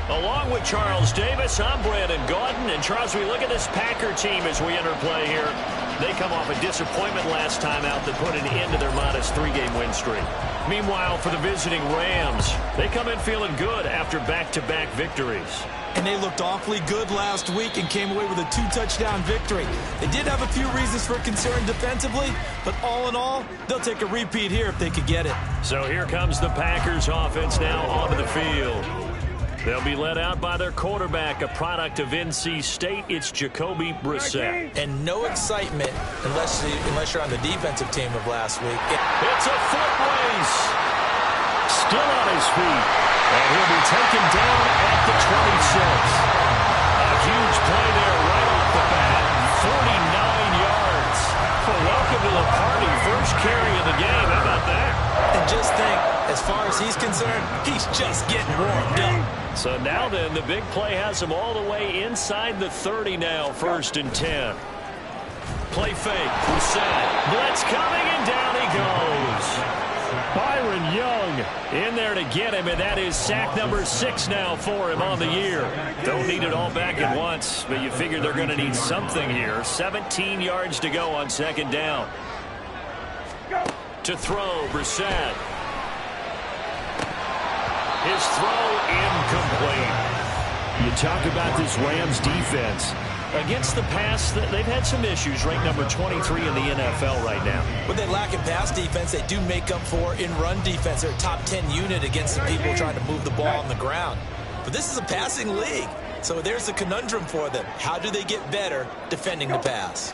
Along with Charles Davis, I'm Brandon Gaudin. And Charles, we look at this Packer team as we enter play here. They come off a disappointment last time out that put an end to their modest 3-game win streak. Meanwhile, for the visiting Rams, they come in feeling good after back-to-back victories. And they looked awfully good last week and came away with a 2-touchdown victory. They did have a few reasons for concern defensively, but all in all, they'll take a repeat here if they could get it. So here comes the Packers offense now onto the field. They'll be led out by their quarterback, a product of NC State. It's Jacoby Brissett. And no excitement unless you're on the defensive team of last week. It's a foot race. Still on his feet. And he'll be taken down at the 26. A huge play there right off the bat. 49 yards. Well, welcome to the party. First carry of the game. How about that? And just think, as far as he's concerned, he's just getting warmed up. So now then, the big play has him all the way inside the 30 now, 1st and 10. Play fake, Brissett. Blitz coming, and down he goes. Byron Young in there to get him, and that is sack number 6 now for him on the year. Don't need it all back at once, but you figure they're going to need something here. 17 yards to go on 2nd down. To throw, Brissett. His throw incomplete. You talk about this Rams defense. Against the pass, they've had some issues. Ranked number 23 in the NFL right now. What they lack in pass defense, they do make up for in run defense. They're a top 10 unit against the people trying to move the ball on the ground. But this is a passing league. So there's a conundrum for them. How do they get better defending the pass?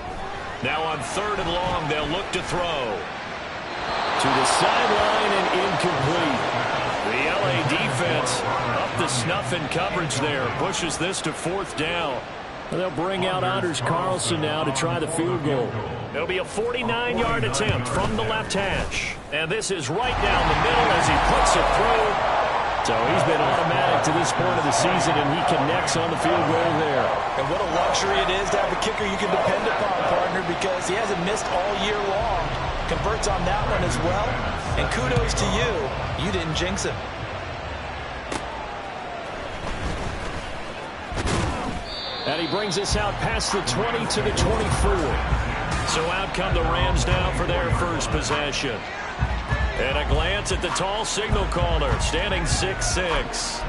Now on 3rd and long, they'll look to throw. To the sideline and incomplete. The LA defense up the snuff in coverage there. Pushes this to 4th down. They'll bring out Anders Carlson now to try the field goal. It'll be a 49-yard attempt from the left hash. And this is right down the middle as he puts it through. So he's been automatic to this point of the season, and he connects on the field goal there. And what a luxury it is to have a kicker you can depend upon, partner, because he hasn't missed all year long. Converts on that one as well. And kudos to you. You didn't jinx him. And he brings us out past the 20 to the 24. So out come the Rams now for their first possession. And a glance at the tall signal caller, standing 6'6".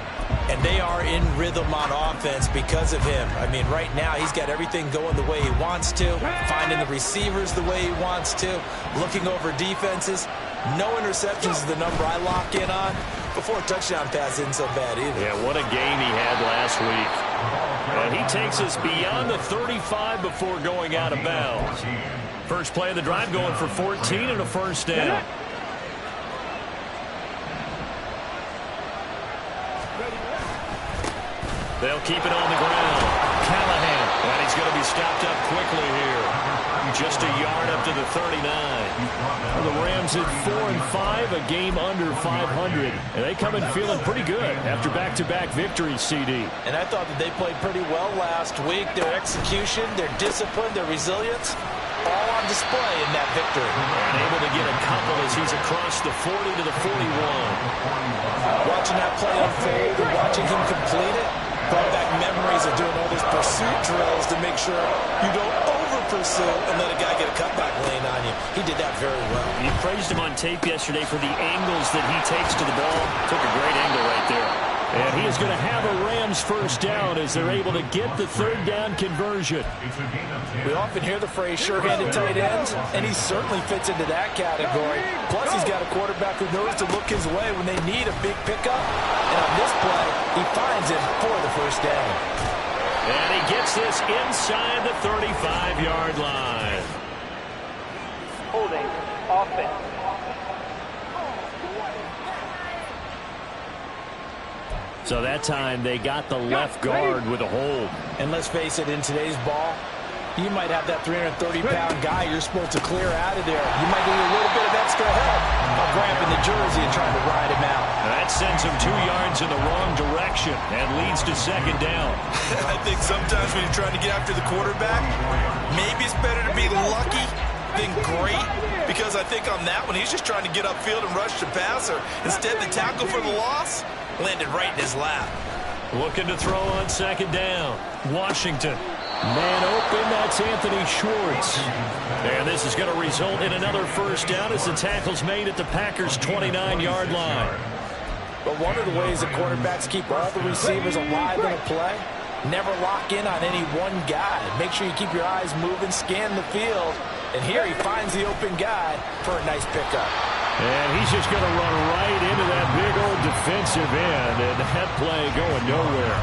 And they are in rhythm on offense because of him. I mean, right now he's got everything going the way he wants to, finding the receivers the way he wants to, looking over defenses. No interceptions is the number I lock in on. Before a touchdown pass isn't so bad either. Yeah, what a game he had last week. And he takes us beyond the 35 before going out of bounds. First play of the drive going for 14 and a 1st down. They'll keep it on the ground. Callahan. And he's going to be stopped up quickly here. Just a yard up to the 39. Well, the Rams at 4-5, a game under 500. And they come in feeling pretty good after back-to-back victories, CD. And I thought that they played pretty well last week. Their execution, their discipline, their resilience, all on display in that victory. And able to get a couple as he's across the 40 to the 41. Watching that play unfold and watching him complete it brought back memories of doing all those pursuit drills to make sure you don't over-pursue and let a guy get a cutback lane on you. He did that very well. You praised him on tape yesterday for the angles that he takes to the ball. Took a great angle right there. And he is going to have a Rams first down as they're able to get the 3rd down conversion. We often hear the phrase sure-handed tight ends, and he certainly fits into that category. Plus, he's got a quarterback who knows to look his way when they need a big pickup. And on this play, he finds him for the 1st down. And he gets this inside the 35-yard line. Holding offense. So that time they got the left guard with a hold. And let's face it, in today's ball, you might have that 330-pound guy you're supposed to clear out of there. You might need a little bit of extra help of grabbing the jersey and trying to ride him out. That sends him 2 yards in the wrong direction and leads to 2nd down. I think sometimes when you're trying to get after the quarterback, maybe it's better to be lucky than great, because I think on that one, he's just trying to get upfield and rush the passer. Instead, the tackle for the loss landed right in his lap. Looking to throw on second down. Washington. Man open, that's Anthony Schwartz. And this is going to result in another first down as the tackle's made at the Packers' 29-yard line. But one of the ways that quarterbacks keep all the receivers alive in a play, never lock in on any one guy. Make sure you keep your eyes moving, scan the field. And here he finds the open guy for a nice pickup. And he's just going to run right into that big old defensive end. And that play going nowhere.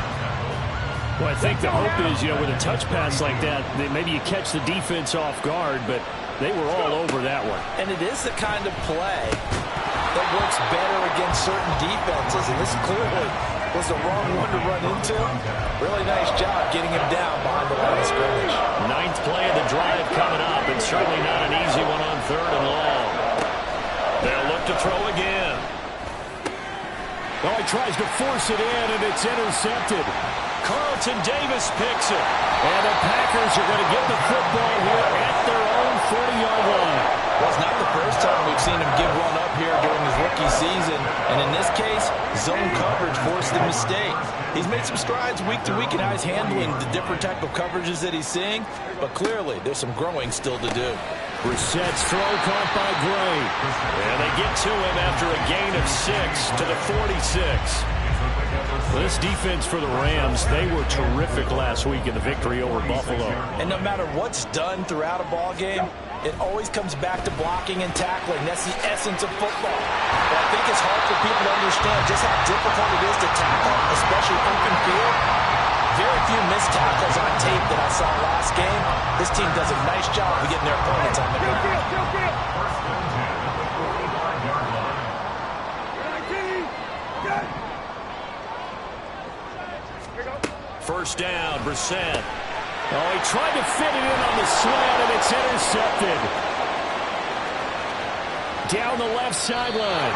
Well, I think the hope is, with a touch pass like that, maybe you catch the defense off guard, but they were all over that one. And it is the kind of play that works better against certain defenses. And this clearly was the wrong one to run into. Really nice job getting him down behind the line of scrimmage. Ninth play of the drive coming up, and certainly not an easy one on third and long. They'll look to throw again. Oh, he tries to force it in, and it's intercepted. Carlton Davis picks it. And the Packers are going to get the football here at their own 40-yard line. Well, it's not the first time we've seen him give one up here during his rookie season. And in this case, zone coverage forced the mistake. He's made some strides week to week in how he's handling the different type of coverages that he's seeing. But clearly, there's some growing still to do. Brissett's throw caught by Gray. And they get to him after a gain of 6 to the 46. This defense for the Rams, they were terrific last week in the victory over Buffalo. And no matter what's done throughout a ball game, it always comes back to blocking and tackling. That's the essence of football. But I think it's hard for people to understand just how difficult it is to tackle, especially open field. Very few missed tackles on tape that I saw last game. This team does a nice job of getting their opponents on the ground. First down, Brissett. Oh, he tried to fit it in on the slant, and it's intercepted. Down the left sideline.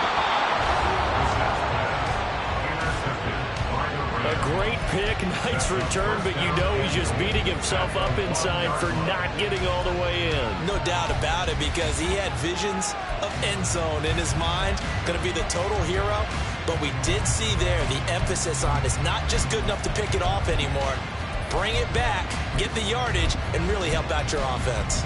A great pick, nice return, but he's just beating himself up inside for not getting all the way in. No doubt about it, because he had visions of end zone in his mind. Going to be the total hero. But we did see there the emphasis on is not just good enough to pick it off anymore. Bring it back, get the yardage, and really help out your offense.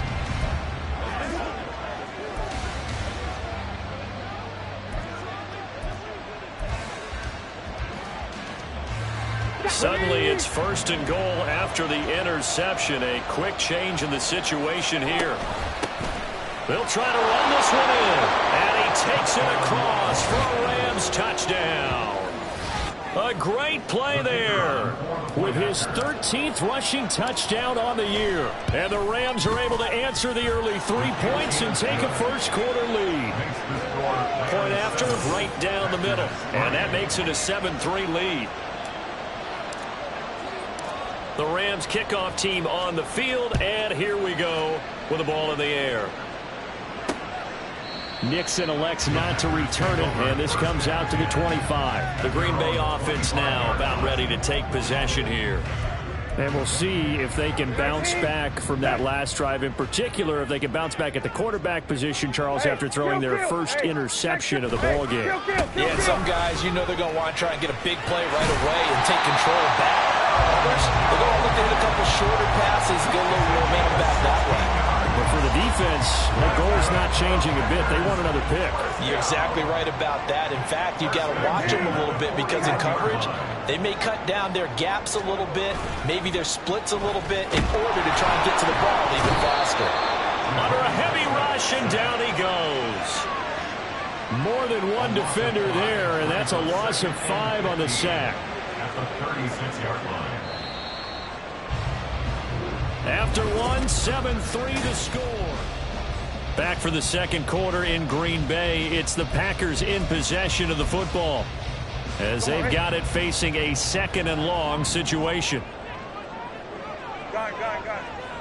Suddenly it's first and goal after the interception. A quick change in the situation here. They'll try to run this one in. And he takes it across for a Rams touchdown. A great play there with his 13th rushing touchdown on the year. And the Rams are able to answer the early 3 points and take a first quarter lead. Point after, right down the middle. And that makes it a 7-3 lead. The Rams kickoff team on the field, and here we go with the ball in the air. Nixon elects not to return it, and this comes out to the 25. The Green Bay offense now about ready to take possession here. And we'll see if they can bounce back from that last drive, in particular if they can bounce back at the quarterback position, Charles, after throwing their first interception of the ball game. Yeah, and some guys, they're going to want to try and get a big play right away and take control back. Others, they're going to look at a couple shorter passes and go a little more man back that way. But for the defense, the goal's not changing a bit. They want another pick. You're exactly right about that. In fact, you've got to watch them a little bit because in coverage, they may cut down their gaps a little bit, maybe their splits a little bit in order to try and get to the ball even faster. Under a heavy rush, and down he goes. More than one defender there, and that's a loss of 5 on the sack. At the 36-yard line. After one, 7-3 to score. Back for the second quarter in Green Bay. It's the Packers in possession of the football as they've got it facing a second and long situation. Gun.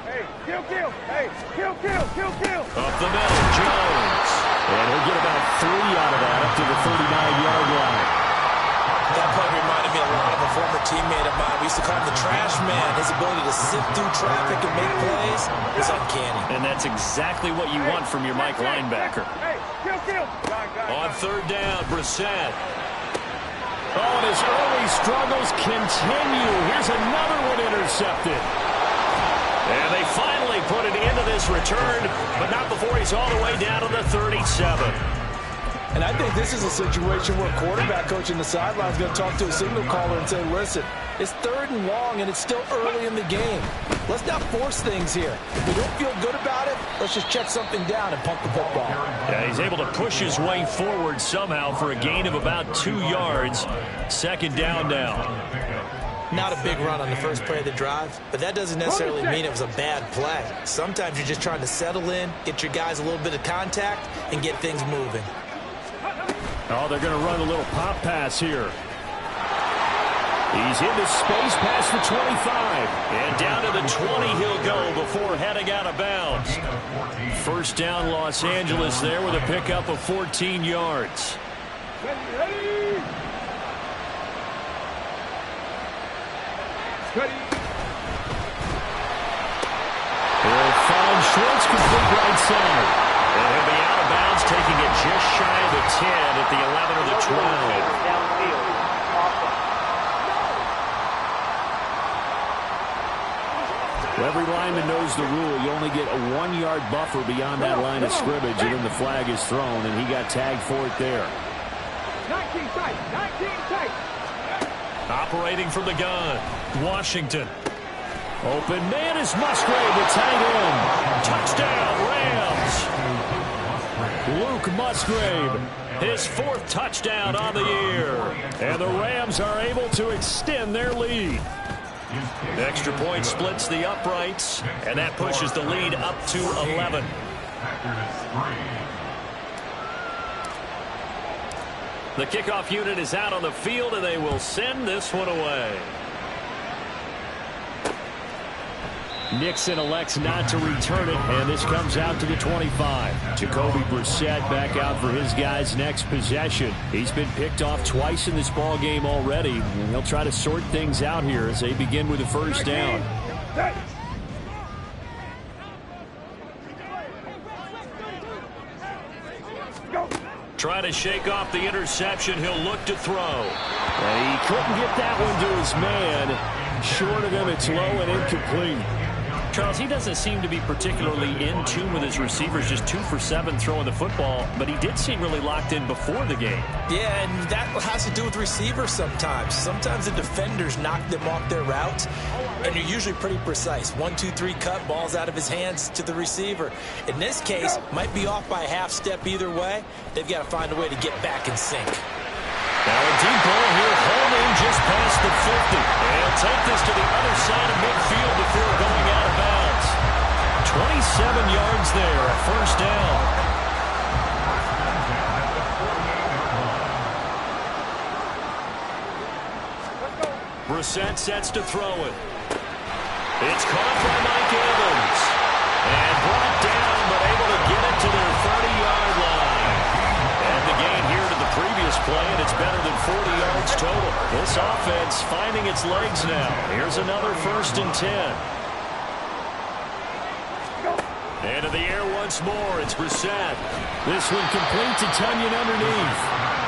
Hey, kill. Hey, kill. Up the middle, Jones. And he'll get about 3 out of that up to the 39-yard line. That play reminded me a lot of a former teammate of mine. We used to call him the trash man. His ability to sift through traffic and make plays is uncanny. And that's exactly what you want from your Mike linebacker. Hey, kill. On third down, Brissett. Oh, and his early struggles continue. Here's another one intercepted. And they finally put it into this return, but not before he's all the way down to the 37. And I think this is a situation where quarterback coach in the sideline is going to talk to a signal caller and say, listen, it's 3rd and long, and it's still early in the game. Let's not force things here. If we don't feel good about it, let's just check something down and punt the football. Yeah, he's able to push his way forward somehow for a gain of about 2 yards. 2nd down now. Not a big run on the first play of the drive, but that doesn't necessarily mean it was a bad play. Sometimes you're just trying to settle in, get your guys a little bit of contact, and get things moving. Oh, they're going to run a little pop pass here. He's into space past the 25. And down to the 20 he'll go before heading out of bounds. 1st down Los Angeles there with a pickup of 14 yards. Ready. They'll find Schwartz complete right side. And he'll be out of bounds, taking it just shy of the 10 at the 11 or the 12. Every lineman knows the rule. You only get a 1-yard buffer beyond that line of scrimmage, and then the flag is thrown, and he got tagged for it there. 19 tight. Operating from the gun, Washington. Open man is Musgrave, the tight end. Touchdown, Rams. Luke Musgrave, his 4th touchdown on the year. And the Rams are able to extend their lead. The extra point splits the uprights, and that pushes the lead up to 11. The kickoff unit is out on the field, and they will send this one away. Nixon elects not to return it, and this comes out to the 25. Jacoby Brissett back out for his guys' next possession. He's been picked off twice in this ball game already, and they'll try to sort things out here as they begin with the 1st down. Try to shake off the interception. He'll look to throw. And he couldn't get that one to his man. Short of him, it's low and incomplete. Charles, he doesn't seem to be particularly in tune with his receivers, just 2 for 7 throwing the football, but he did seem really locked in before the game. Yeah, and that has to do with receivers sometimes. Sometimes the defenders knock them off their routes, and you're usually pretty precise. 1, 2, 3 cut, balls out of his hands to the receiver. In this case, might be off by a half step either way. They've got to find a way to get back in sync. Now a deep ball here, holding just past the 50. They'll take this to the other side of midfield before going out of bounds. 27 yards there, a 1st down. Brissett sets to throw it. It's caught by Mike Evans. And brought down, but able to get it to their 30-yard line. And the gain here to the previous play, and it's better than 40 yards total. This offense finding its legs now. Here's another 1st and 10. Into the air once more, it's Brissett. This one complete to Tunyon underneath.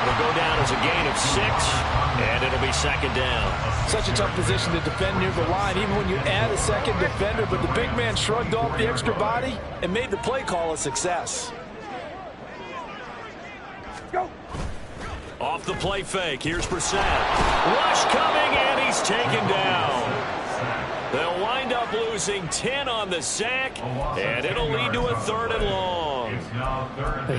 It'll go down as a gain of 6, and it'll be 2nd down. Such a tough position to defend near the line, even when you add a 2nd defender, but the big man shrugged off the extra body and made the play call a success. Go. Off the play fake, here's Brissett. Rush coming, and he's taken down. They'll wind up losing 10 on the sack, and it'll lead to a 3rd and long.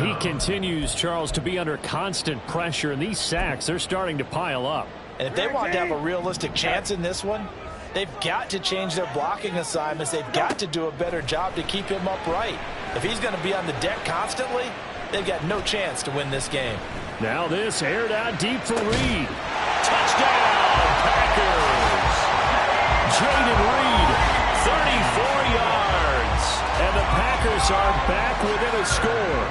He continues, Charles, to be under constant pressure, and these sacks, they're starting to pile up. And if they want to have a realistic chance in this one, they've got to change their blocking assignments. They've got to do a better job to keep him upright. If he's going to be on the deck constantly, they've got no chance to win this game. Now this aired out deep for Reed. Touchdown, Packers! Jaden Reed, 34 yards. And the Packers are back within a score.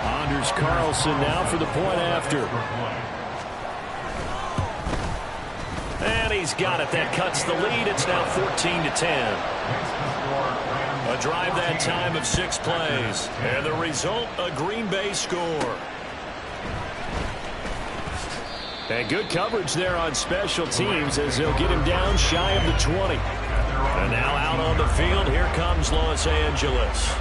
Anders Carlson now for the point after. And he's got it. That cuts the lead. It's now 14-10. A drive that time of 6 plays. And the result, a Green Bay score. And good coverage there on special teams as they'll get him down shy of the 20. And now out on the field, here comes Los Angeles.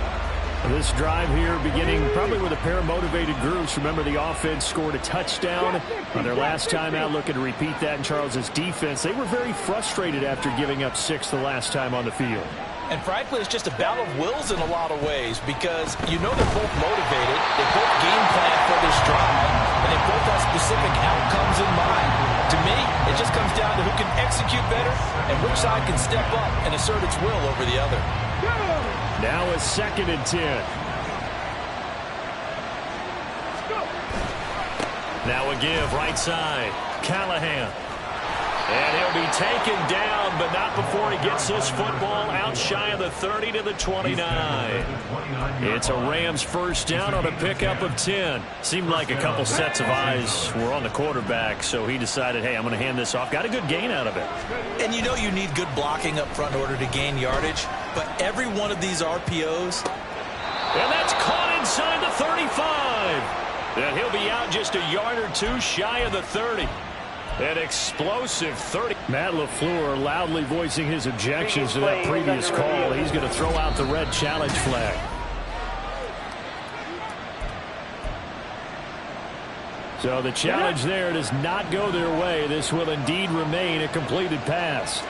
This drive here beginning probably with a pair of motivated groups. Remember, the offense scored a touchdown on their last time out, looking to repeat that in Charles's defense. They were very frustrated after giving up 6 the last time on the field. And frankly, it's just a battle of wills in a lot of ways because you know they're both motivated, they both game plan for this drive, and they both have specific outcomes in mind. To me, it just comes down to who can execute better and which side can step up and assert its will over the other. Now a 2nd and 10. Now a give right side. Callahan. And he'll be taken down, but not before he gets this football out shy of the 30 to the 29. It's a Rams first down on a pickup of 10. Seemed like a couple sets of eyes were on the quarterback, so he decided, hey, I'm going to hand this off. Got a good gain out of it. And you know you need good blocking up front in order to gain yardage, but every one of these RPOs. And that's caught inside the 35. And he'll be out just a yard or two shy of the 30. An explosive 30. Matt LaFleur loudly voicing his objections to that previous call. He's going to throw out the red challenge flag. So the challenge there does not go their way. This will indeed remain a completed pass.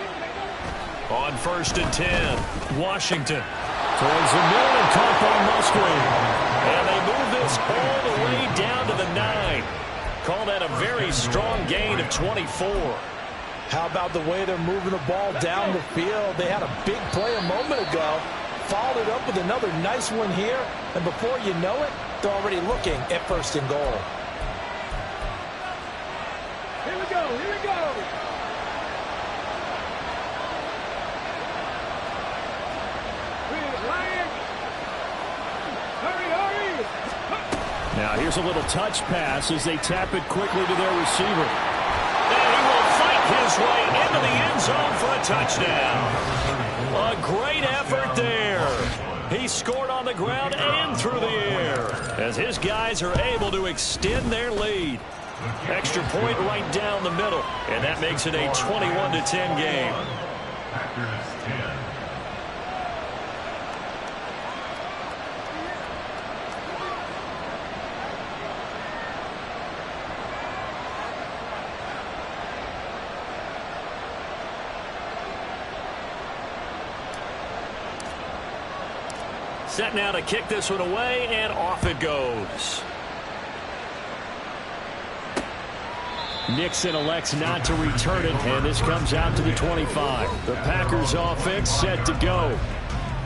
On 1st and 10, Washington towards the middle and caught by Musgrave. And they move this all the way down to the 9. Call that a very strong gain of 24. How about the way they're moving the ball down the field? They had a big play a moment ago, followed it up with another nice one here, and before you know it, they're already looking at 1st and goal. Here we go, here we go. Lions. Hurry, hurry. Now here's a little touch pass as they tap it quickly to their receiver. And he will fight his way into the end zone for a touchdown. A great effort there. He scored on the ground and through the air as his guys are able to extend their lead. Extra point right down the middle, and that makes it a 21-10 game. Set now to kick this one away, and off it goes. Nixon elects not to return it, and this comes out to the 25. The Packers offense set to go.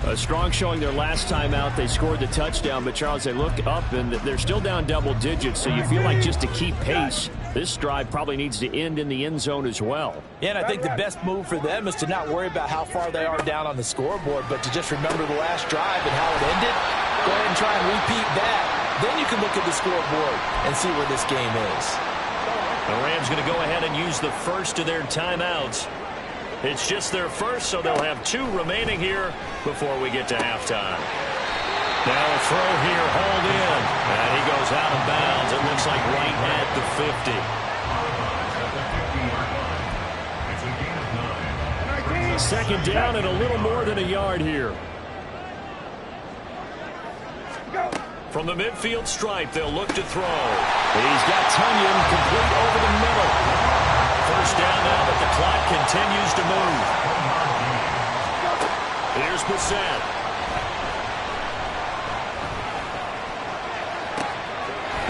A strong showing their last time out. They scored the touchdown, but Charles, they look up, and they're still down double digits, so you feel like just to keep pace, this drive probably needs to end in the end zone as well. Yeah, and I think the best move for them is to not worry about how far they are down on the scoreboard, but to just remember the last drive and how it ended. Go ahead and try and repeat that. Then you can look at the scoreboard and see where this game is. The Rams going to go ahead and use the first of their timeouts. It's just their first, so they'll have 2 remaining here before we get to halftime. Now a throw here, hauled in. And he goes out of bounds. It looks like right at the 50. Second down and a little more than a yard here. From the midfield stripe, they'll look to throw. He's got Tunyon complete over the middle. First down now, but the clock continues to move. Here's Bissett.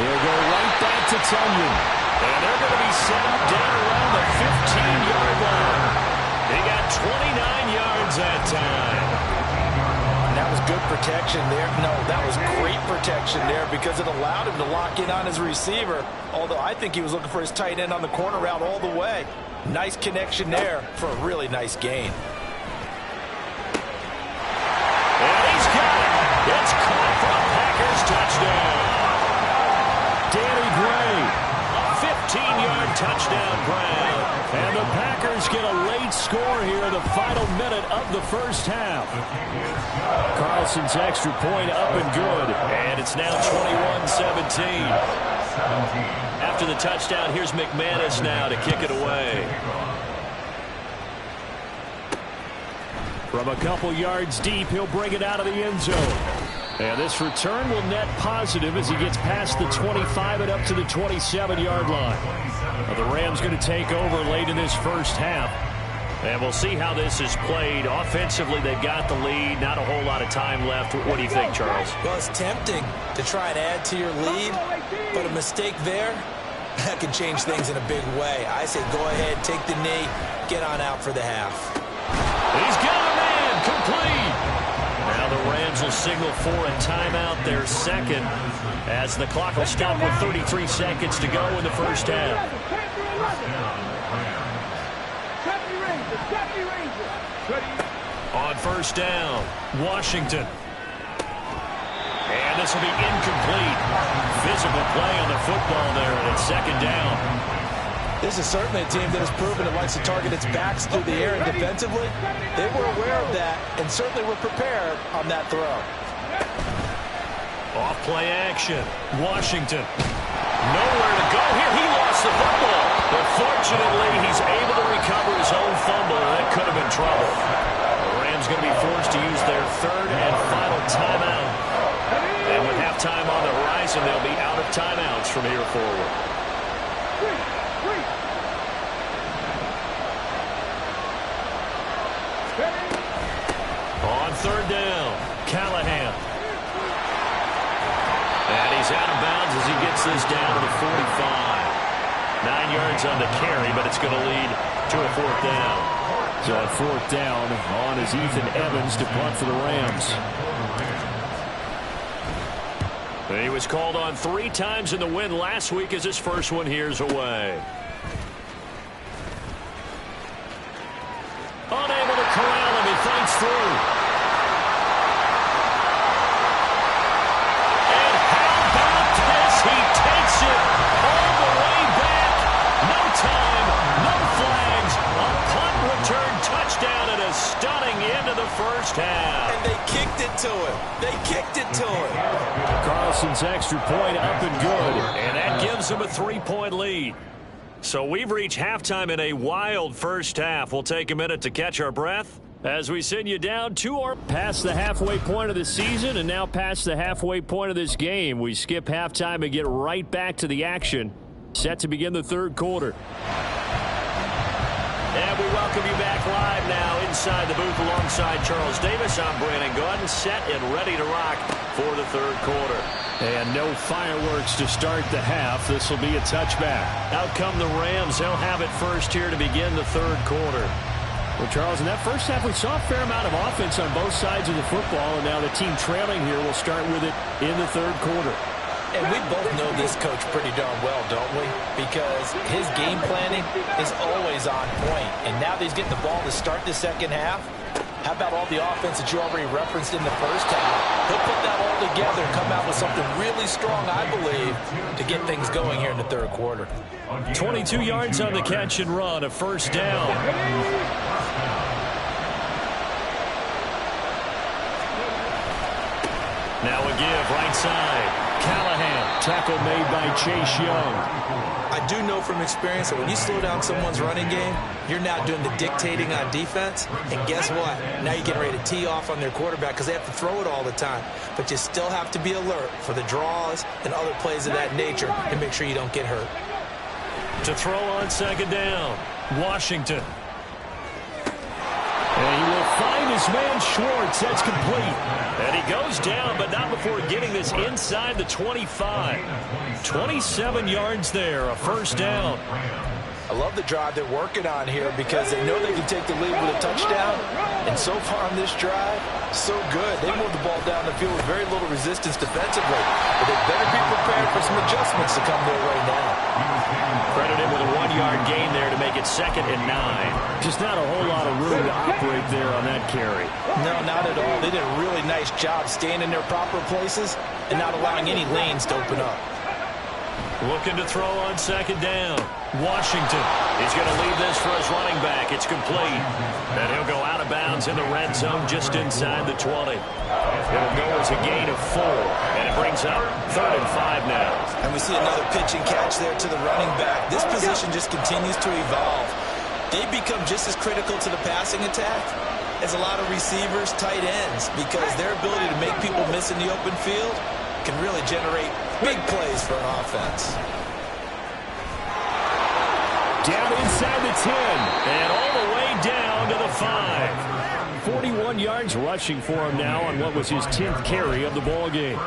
He'll go right back to Tunyon. And they're going to be set up down around the 15-yard line. They got 29 yards that time. That was good protection there. No, that was great protection there because it allowed him to lock in on his receiver, although I think he was looking for his tight end on the corner route all the way. Nice connection there for a really nice gain. And he's got it. It's caught for a Packers touchdown. Danny Gray, a 15-yard touchdown grab. And the Packers get a late score here in the final minute of the first half. Carlson's extra point up and good. And it's now 21-17. After the touchdown, here's McManus now to kick it away. From a couple yards deep, he'll bring it out of the end zone. And this return will net positive as he gets past the 25 and up to the 27-yard line. Now the Rams going to take over late in this first half. And we'll see how this is played. Offensively, they've got the lead. Not a whole lot of time left. What do you think, Charles? Well, it's tempting to try and add to your lead, but a mistake there, that can change things in a big way. I say go ahead, take the knee, get on out for the half. He's got a man, complete. Now the Rams will signal for a timeout, their second, as the clock will stop with 33 seconds to go in the first half. On first down, Washington. And this will be incomplete. Physical play on the football there, and it's second down. This is certainly a team that has proven it likes to target its backs through the air, and defensively, they were aware of that and certainly were prepared on that throw. Off play action, Washington. Nowhere to go here. He lost the football. But fortunately, he's able to recover his own fumble. That could have been trouble. The Rams going to be forced to use their third and final timeout. And with halftime on the horizon, they'll be out of timeouts from here forward. On third down, Callahan. And he's out of bounds as he gets this down to the 45. 9 yards on the carry, but it's going to lead to a fourth down. So on fourth down, on is Ethan Evans to punt for the Rams. He was called on 3 times in the win last week as his first one here's away. Unable to corral him, he fights through. And how about this? He takes it all the way back. No time, no flags. A punt return touchdown and a stunning end of the first half. And they kicked it to him. They kicked it to him. Carlson's extra point up and good. And that gives him a 3-point lead. So we've reached halftime in a wild first half. We'll take a minute to catch our breath as we send you down to our past the halfway point of the season and now past the halfway point of this game. We skip halftime and get right back to the action. Set to begin the third quarter. And we welcome you back live now inside the booth alongside Charles Davis. I'm Brandon Gordon, set and ready to rock for the third quarter. And no fireworks to start the half. This will be a touchback. Out come the Rams. They'll have it first here to begin the third quarter. Well, Charles, in that first half, we saw a fair amount of offense on both sides of the football, and now the team trailing here will start with it in the third quarter. And we both know this coach pretty darn well, don't we? Because his game planning is always on point. And now that he's getting the ball to start the second half, how about all the offense that you already referenced in the first half? He'll put that all together and come out with something really strong, I believe, to get things going here in the third quarter. 22 yards on the catch and run, a first down. Now a give, right side. Callahan, tackle made by Chase Young. I do know from experience that when you slow down someone's running game, you're now doing the dictating on defense. And guess what? Now you're getting ready to tee off on their quarterback because they have to throw it all the time. But you still have to be alert for the draws and other plays of that nature and make sure you don't get hurt. To throw on second down, Washington. And he will find his man Schwartz. That's complete. And he goes down, but not before getting this inside the 25. 27 yards there, a first down. I love the drive they're working on here because they know they can take the lead with a touchdown. And so far on this drive, so good. They moved the ball down the field with very little resistance defensively. But they better be prepared for some adjustments to come their way now. Credited with a 1-yard gain there to make it 2nd and 9. Just not a whole lot of room to operate there on that carry. No, not at all. They did a really nice job staying in their proper places and not allowing any lanes to open up. Looking to throw on second down. Washington. He's going to leave this for his running back. It's complete. And he'll go out of bounds in the red zone just inside the 20. It'll go as a gain of 4. And it brings up 3rd and 5 now. And we see another pitch and catch there to the running back. This position just continues to evolve. They become just as critical to the passing attack as a lot of receivers, tight ends, because their ability to make people miss in the open field can really generate big plays for an offense. Down inside the 10 and all the way down to the 5. 41 yards rushing for him now on what was his 10th carry of the ball game.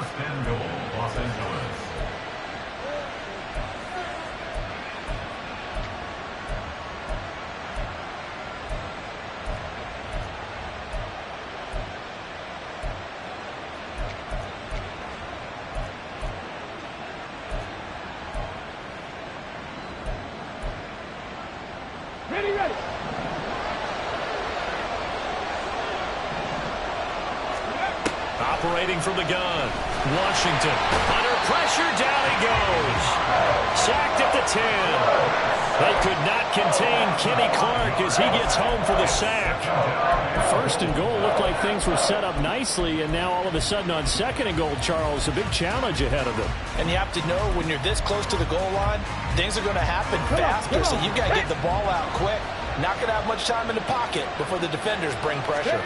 Ready. Operating from the gun. Washington. Under pressure, down he goes. Sacked at the 10. They could not contain Kenny Clark as he gets home for the sack. First and goal looked like things were set up nicely, and now all of a sudden on second and goal, Charles, a big challenge ahead of them. And you have to know when you're this close to the goal line, things are going to happen faster, so you've got to get the ball out quick. Not going to have much time in the pocket before the defenders bring pressure.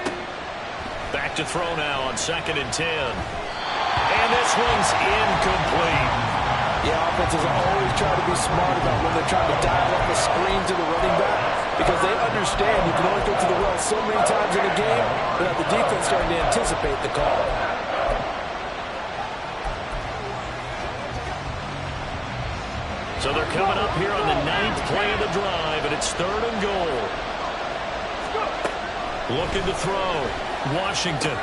Back to throw now on 2nd and 10. And this one's incomplete. Yeah, offenses always try to be smart about when they're trying to dial up a screen to the running back, because they understand you can only go to the well so many times in a game without the defense starting to anticipate the call. So they're coming up here on the 9th play of the drive, and it's 3rd and goal. Looking to throw. Washington.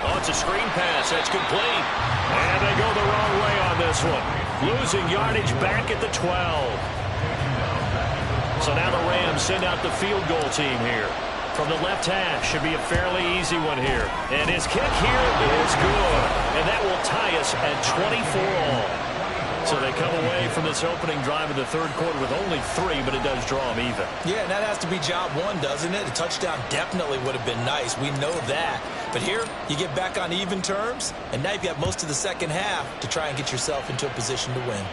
Oh, it's a screen pass. That's complete. And they go the wrong way on this one. Losing yardage back at the 12. So now the Rams send out the field goal team here. From the left hash, should be a fairly easy one here. And his kick here is good. And that will tie us at 24 all. So they come away from this opening drive in the 3rd quarter with only 3, but it does draw them even. Yeah, and that has to be job 1, doesn't it? A touchdown definitely would have been nice. We know that. But here, you get back on even terms, and now you've got most of the second half to try and get yourself into a position to win.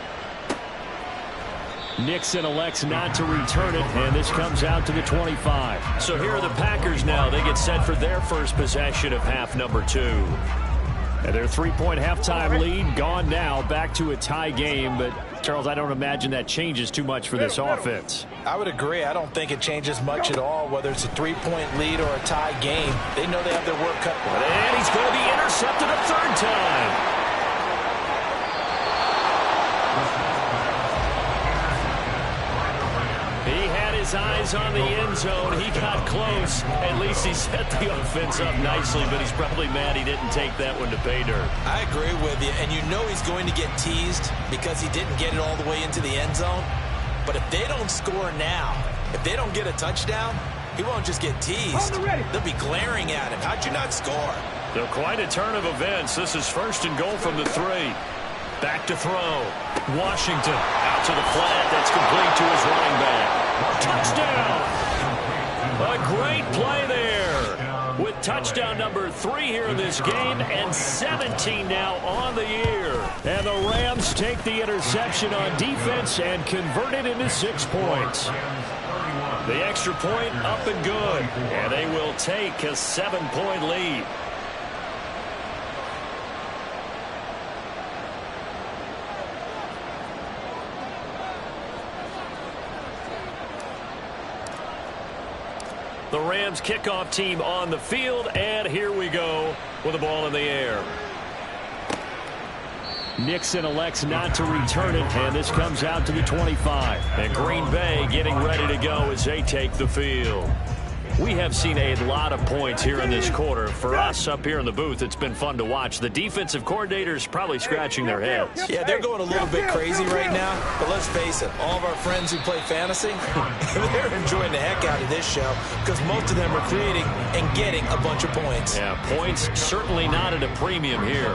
Nixon elects not to return it, and this comes out to the 25. So here are the Packers now. They get set for their first possession of half number 2. And their 3-point halftime lead gone now, back to a tie game. But, Charles, I don't imagine that changes too much for this offense. I would agree. I don't think it changes much at all, whether it's a 3-point lead or a tie game. They know they have their work cut. And he's going to be intercepted a 3rd time. He had his eyes on the end zone. He got close. At least he set the offense up nicely, but he's probably mad he didn't take that one to pay dirt. I agree with you, and you know he's going to get teased because he didn't get it all the way into the end zone. But if they don't score now, if they don't get a touchdown, he won't just get teased. They'll be glaring at him. How'd you not score? They're quite a turn of events. This is 1st and goal from the 3. Back to throw. Washington out to the flat. That's complete to his running back. Touchdown! A great play there with touchdown number 3 here in this game, and 17 now on the year. And the Rams take the interception on defense and convert it into 6 points. The extra point up and good, and they will take a 7-point lead. The Rams kickoff team on the field, and here we go with the ball in the air. Nixon elects not to return it, and this comes out to the 25. And Green Bay getting ready to go as they take the field. We have seen a lot of points here in this quarter. For us up here in the booth, it's been fun to watch. The defensive coordinators probably scratching their heads. Yeah, they're going a little bit crazy right now, but let's face it, all of our friends who play fantasy, they're enjoying the heck out of this show because most of them are creating and getting a bunch of points. Yeah, points certainly not at a premium here.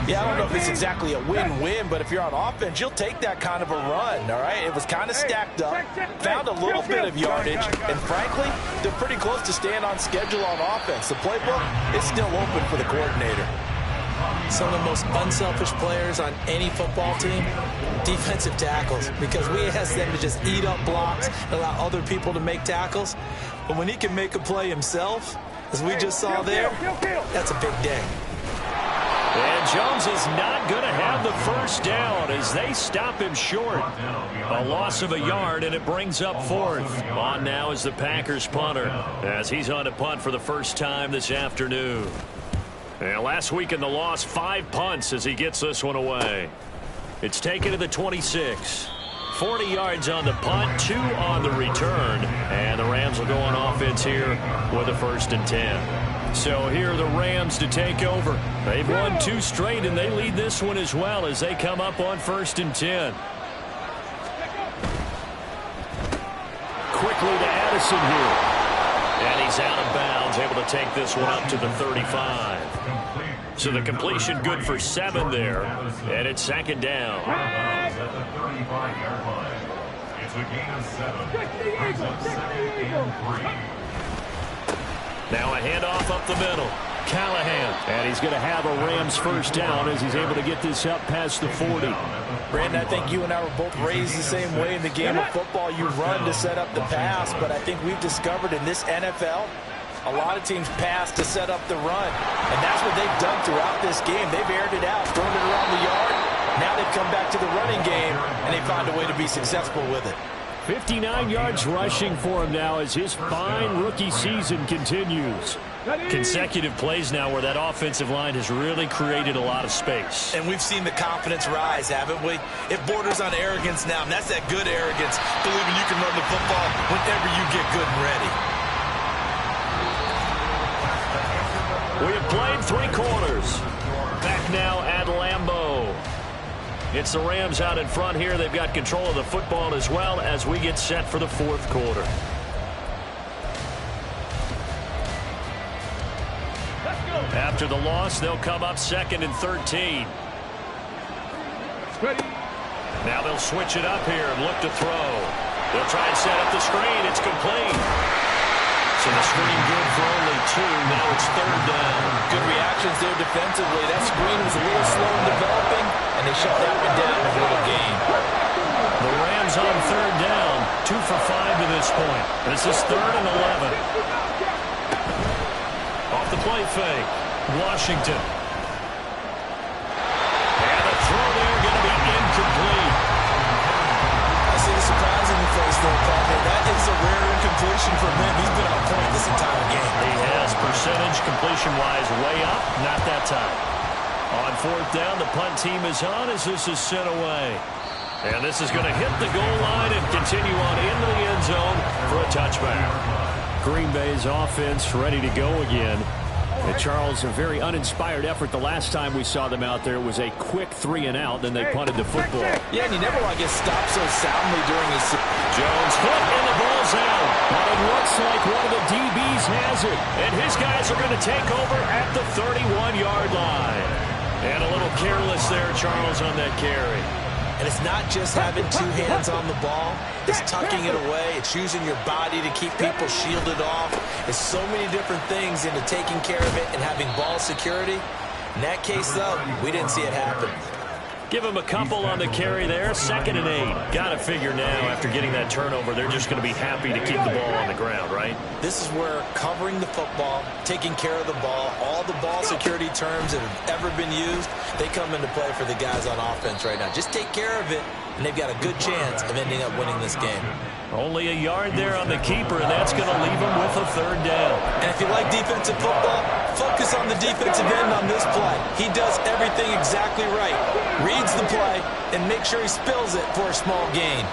Yeah, I don't know if it's exactly a win-win, but if you're on offense, you'll take that kind of a run, all right? It was kind of stacked up, found a little bit of yardage, and frankly, they're pretty close to staying on schedule on offense. The playbook is still open for the coordinator. Some of the most unselfish players on any football team, defensive tackles, because we ask them to just eat up blocks and allow other people to make tackles. But when he can make a play himself, as we just saw there, that's a big day. And Jones is not going to have the first down as they stop him short. A loss of a yard, and it brings up fourth. On now is the Packers punter as he's on to punt for the first time this afternoon. And last week in the loss, 5 punts as he gets this one away. It's taken to the 26. 40 yards on the punt, 2 on the return. And the Rams will go on offense here with a 1st and 10. So here are the Rams to take over. They've won 2 straight, and they lead this one as well as they come up on 1st and 10. Quickly to Addison here. And he's out of bounds, able to take this one up to the 35. So the completion good for 7 there, and it's 2nd down. At the 35-yard line. It's a gain of 7. Now a handoff up the middle. Callahan. And he's going to have a Rams first down as he's able to get this up past the 40. Brandon, I think you and I were both raised the same way in the game of football. You run to set up the pass, but I think we've discovered in this NFL, a lot of teams pass to set up the run. And that's what they've done throughout this game. They've aired it out, thrown it around the yard. Now they've come back to the running game, and they found a way to be successful with it. 59 yards rushing for him now as his fine rookie season continues. Consecutive plays now where that offensive line has really created a lot of space. And we've seen the confidence rise, haven't we? It borders on arrogance now, and that's that good arrogance, believing you can run the football whenever you get good and ready. We have played 3 quarters. Back now at Lambeau. It's the Rams out in front here. They've got control of the football as well as we get set for the 4th quarter. After the loss, they'll come up 2nd and 13. Now they'll switch it up here and look to throw. They'll try and set up the screen. It's complete. So the screen good for only 2. Now it's 3rd down. Good reactions there defensively. That screen was a little slow in developing, and they shut that one down with a little gain. The Rams on 3rd down. 2 for 5 to this point. This is 3rd and 11. Off the play fake. Washington. And the throw there going to be incomplete. I see the surprise in the face there, Parker. That is a rare incompletion from him. He's been on point this entire game. He has percentage completion-wise way up. Not that time. On 4th down, the punt team is on as this is sent away. And this is going to hit the goal line and continue on into the end zone for a touchback. Green Bay's offense ready to go again. And Charles, a very uninspired effort the last time we saw them out there. It was a quick 3 and out, then they punted the football. Yeah, and you never want to get stopped so soundly during his... Jones foot and the ball's out. But it looks like one of the DBs has it. And his guys are going to take over at the 31-yard line. And a little careless there, Charles, on that carry. And it's not just having 2 hands on the ball. It's tucking it away. It's using your body to keep people shielded off. It's so many different things into taking care of it and having ball security. In that case, though, we didn't see it happen. Give him a couple on the carry there. 2nd and 8. Got to figure now after getting that turnover, they're just going to be happy to keep the ball on the ground, right? This is where covering the football, taking care of the ball, all the ball security terms that have ever been used, they come into play for the guys on offense right now. Just take care of it, and they've got a good chance of ending up winning this game. Only a yard there on the keeper, and that's going to leave him with a 3rd down. And if you like defensive football, focus on the defensive end on this play. He does everything exactly right. Reads the play and make sure he spills it for a small gain.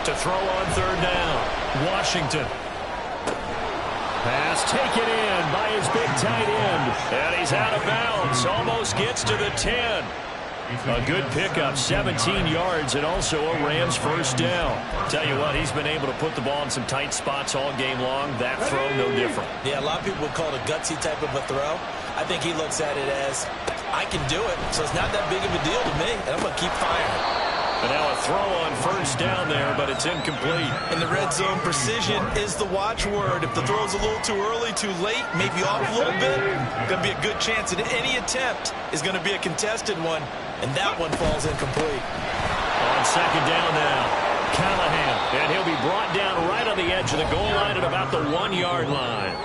to throw on third down. Washington. Pass taken in by his big tight end. And he's out of bounds. Almost gets to the 10. A good pickup, 17 yards, and also a Rams first down. Tell you what, he's been able to put the ball in some tight spots all game long. That throw, no different. Yeah, a lot of people would call it a gutsy type of a throw. I think he looks at it as, I can do it, so it's not that big of a deal to me, and I'm going to keep firing. And now a throw on first down there, but it's incomplete. In the red zone, precision is the watchword. If the throw's a little too early, too late, maybe off a little bit, going to be a good chance that any attempt is going to be a contested one, and that one falls incomplete. On second down now, Callahan, and he'll be brought down right on the edge of the goal line at about the 1-yard line.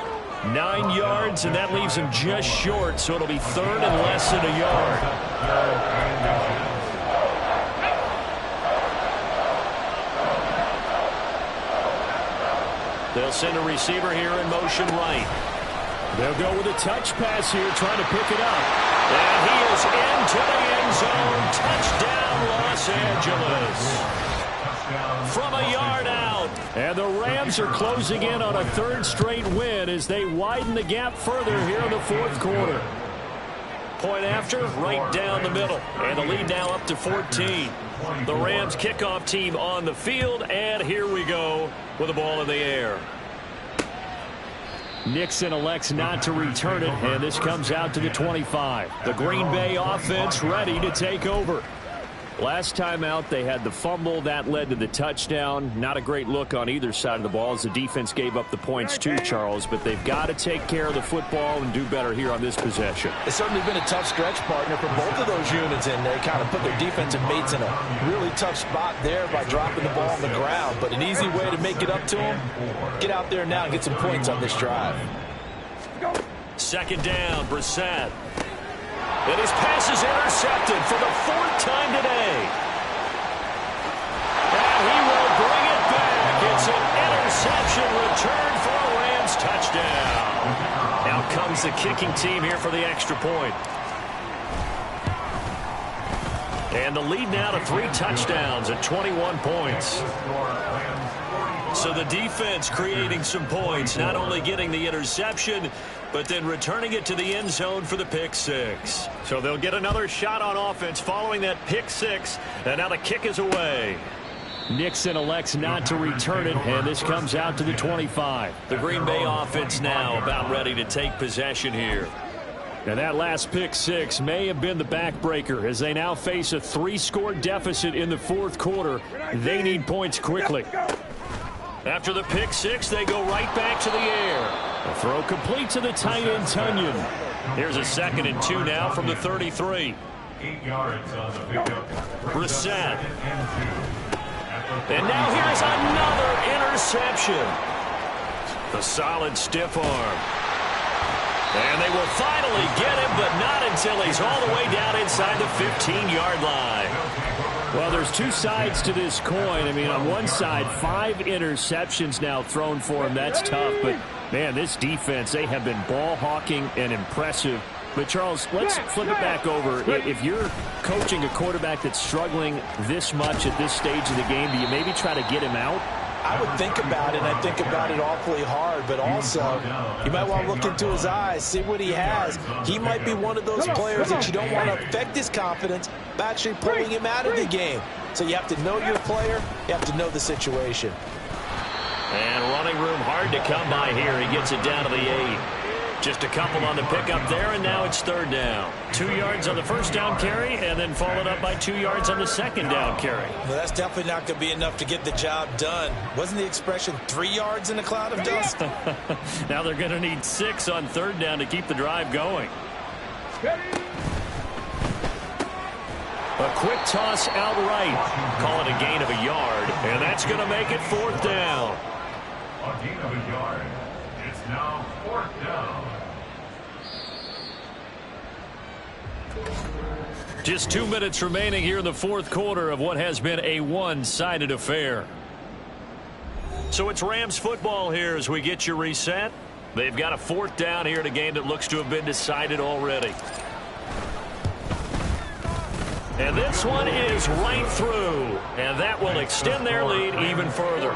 9 yards, and that leaves him just short, so it'll be third and less than a yard. They'll send a receiver here in motion right. They'll go with a touch pass here, trying to pick it up. And he is into the end zone. Touchdown, Los Angeles. From a yard out. And the Rams are closing in on a third straight win as they widen the gap further here in the fourth quarter. Point after, right down the middle. And the lead now up to 14. The Rams kickoff team on the field, and here we go with the ball in the air. Nixon elects not to return it, and this comes out to the 25. The Green Bay offense ready to take over. Last time out, they had the fumble. That led to the touchdown. Not a great look on either side of the ball as the defense gave up the points too, Charles. But they've got to take care of the football and do better here on this possession. It's certainly been a tough stretch, partner, for both of those units, and they kind of put their defensive mates in a really tough spot there by dropping the ball on the ground. But an easy way to make it up to them, get out there now and get some points on this drive. Second down, Brissett. And his pass is intercepted for the fourth time today. And he will bring it back. It's an interception return for a Rams touchdown. Out comes the kicking team here for the extra point. And the lead now to 3 touchdowns at 21 points. So the defense creating some points, not only getting the interception, but then returning it to the end zone for the pick 6. So they'll get another shot on offense following that pick 6, and now the kick is away. Nixon elects not to return it, and this comes out to the 25. The Green Bay offense now about ready to take possession here. And that last pick 6 may have been the backbreaker as they now face a 3-score deficit in the fourth quarter. They need points quickly. After the pick 6, they go right back to the air. A throw complete to the tight end, Tunyon. Here's a 2nd and 2 now from the 33. 8 yards on the pickup. Brissett. And now here's another interception. A solid stiff arm. And they will finally get him, but not until he's all the way down inside the 15-yard line. Well, there's two sides to this coin. I mean, on one side, 5 interceptions now thrown for him. That's tough. But, man, this defense, they have been ball hawking and impressive. But, Charles, let's flip it back over. If you're coaching a quarterback that's struggling this much at this stage of the game, do you maybe try to get him out? I would think about it, and I think about it awfully hard, but also you might want to look into his eyes, see what he has. He might be one of those players that you don't want to affect his confidence by actually pulling him out of the game. So you have to know your player, you have to know the situation. And running room hard to come by here. He gets it down to the 8. Just a couple on the pickup there, and now it's 3rd down. 2 yards on the first down carry, and then followed up by 2 yards on the 2nd down carry. Well, that's definitely not going to be enough to get the job done. Wasn't the expression 3 yards in a cloud of dust? Now they're going to need 6 on 3rd down to keep the drive going. A quick toss outright. Call it a gain of a yard, and that's going to make it 4th down. A gain of a yard. It's now 4th down. Just 2 minutes remaining here in the fourth quarter of what has been a one-sided affair. So it's Rams football here as we get you reset. They've got a 4th down here in a game that looks to have been decided already. And this one is right through. And that will extend their lead even further.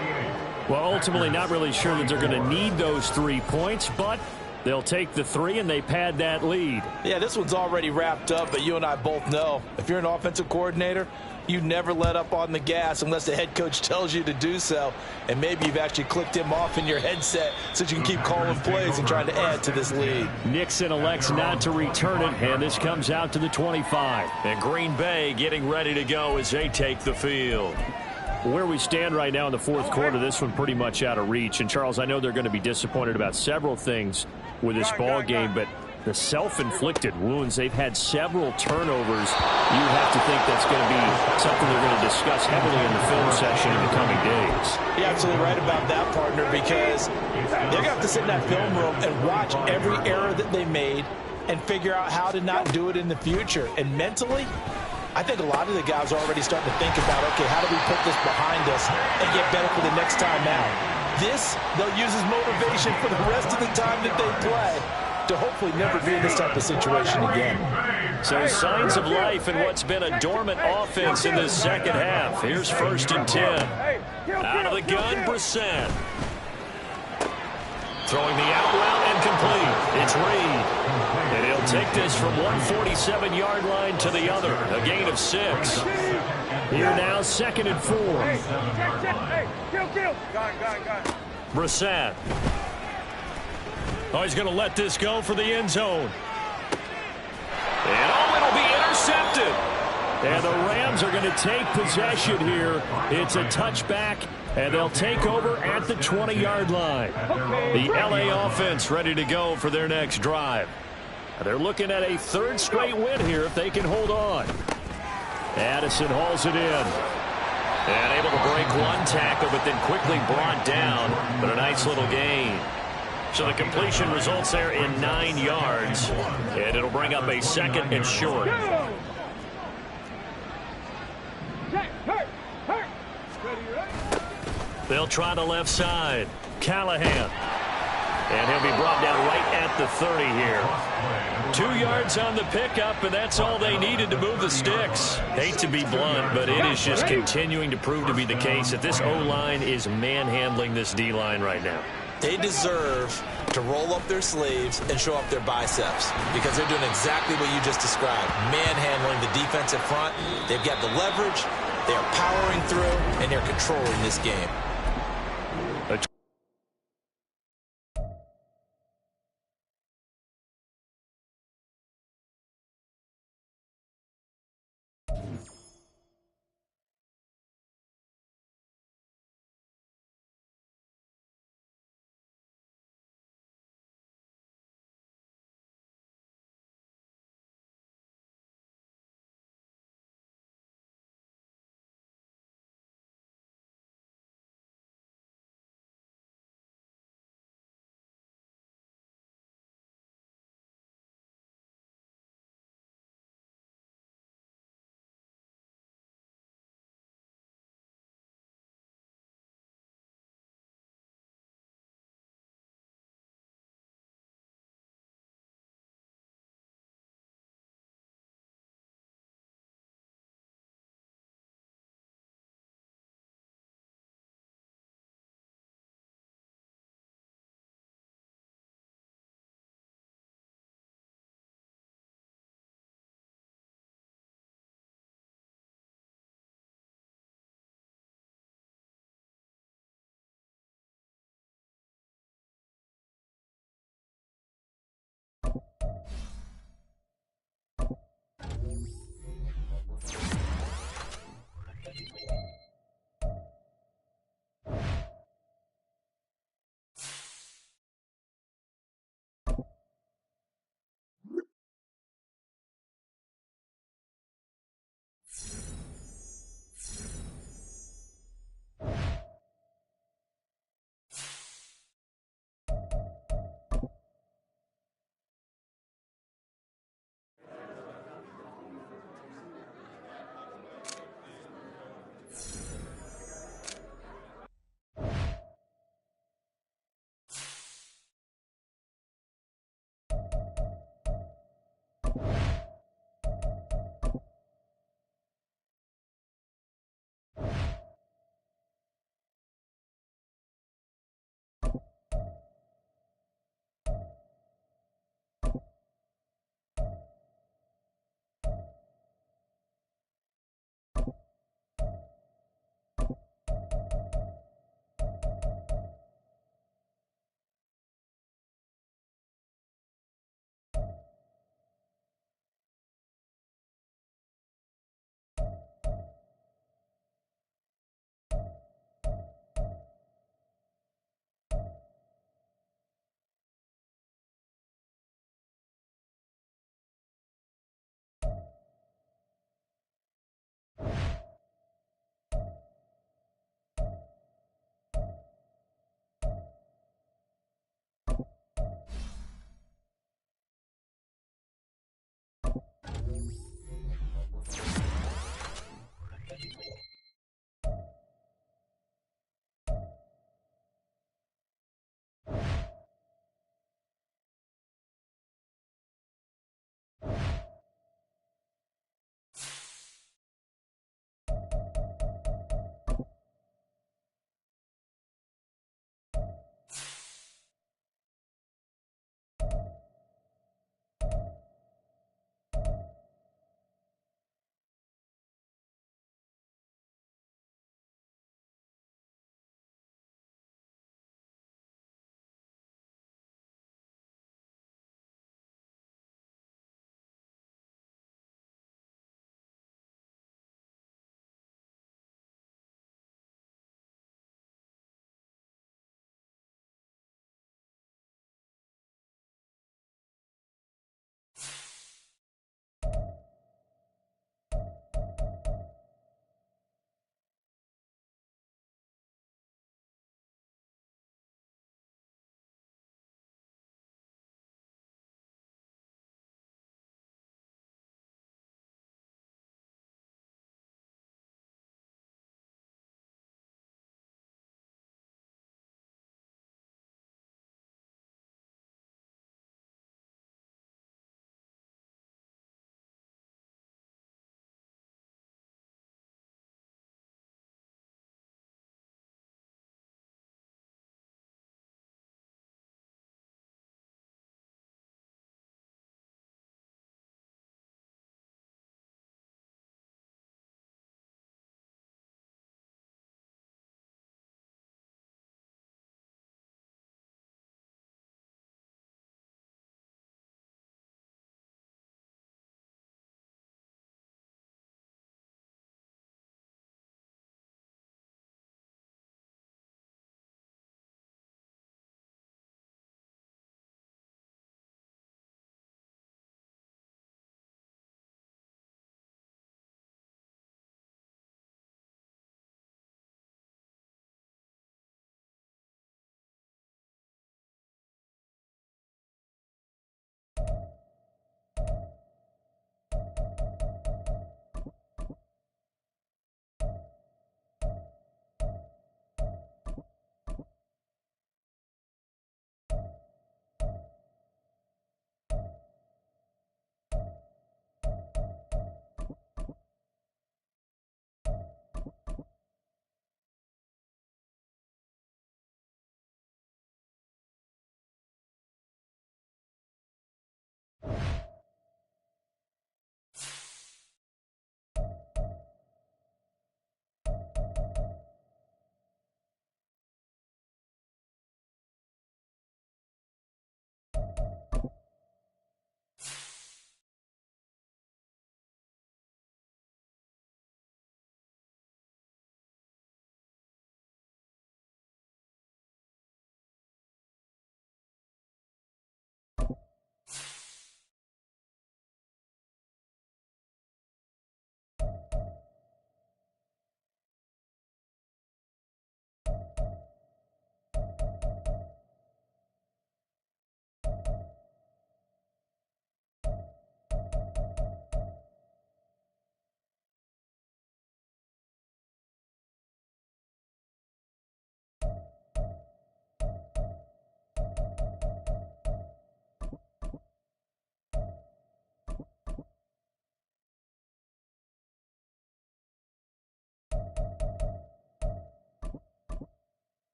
Well, ultimately not really sure that they're going to need those 3 points, but they'll take the 3 and they pad that lead. Yeah, this one's already wrapped up, but you and I both know if you're an offensive coordinator, you never let up on the gas unless the head coach tells you to do so. And maybe you've actually clicked him off in your headset so you can keep calling plays and trying to add to this lead. Nixon elects not to return it, and this comes out to the 25. And Green Bay getting ready to go as they take the field. Where we stand right now in the fourth quarter, this one pretty much out of reach. And, Charles, I know they're going to be disappointed about several things with this ball game, but the self-inflicted wounds, they've had several turnovers. You have to think that's going to be something they're going to discuss heavily in the film session in the coming days. You're absolutely right about that, partner, because they're going to have to sit in that film room and watch every error that they made and figure out how to not do it in the future. And mentally, I think a lot of the guys are already starting to think about, okay, how do we put this behind us and get better for the next time out? This, they'll use as motivation for the rest of the time that they play to hopefully never be in this type of situation again. So signs of life in what's been a dormant offense in this second half. Here's 1st and 10. Out of the gun, Brissett. Throwing the out route and complete. It's Reed. And he'll take this from 147-yard line to the other. A gain of 6. Here now, 2nd and 4. Brissett. Oh, he's going to let this go for the end zone. And oh, it'll be intercepted. And the Rams are going to take possession here. It's a touchback, and they'll take over at the 20-yard line. The LA offense ready to go for their next drive. They're looking at a 3rd straight win here if they can hold on. Addison hauls it in. And able to break one tackle, but then quickly brought down. But a nice little gain. So the completion results there in 9 yards. And it'll bring up a 2nd and short. They'll try the left side. Callahan. And he'll be brought down right at the 30 here. 2 yards on the pickup, and that's all they needed to move the sticks. Hate to be blunt, but it is just continuing to prove to be the case that this O-line is manhandling this D-line right now. They deserve to roll up their sleeves and show up their biceps because they're doing exactly what you just described, manhandling the defensive front. They've got the leverage, they're powering through, and they're controlling this game.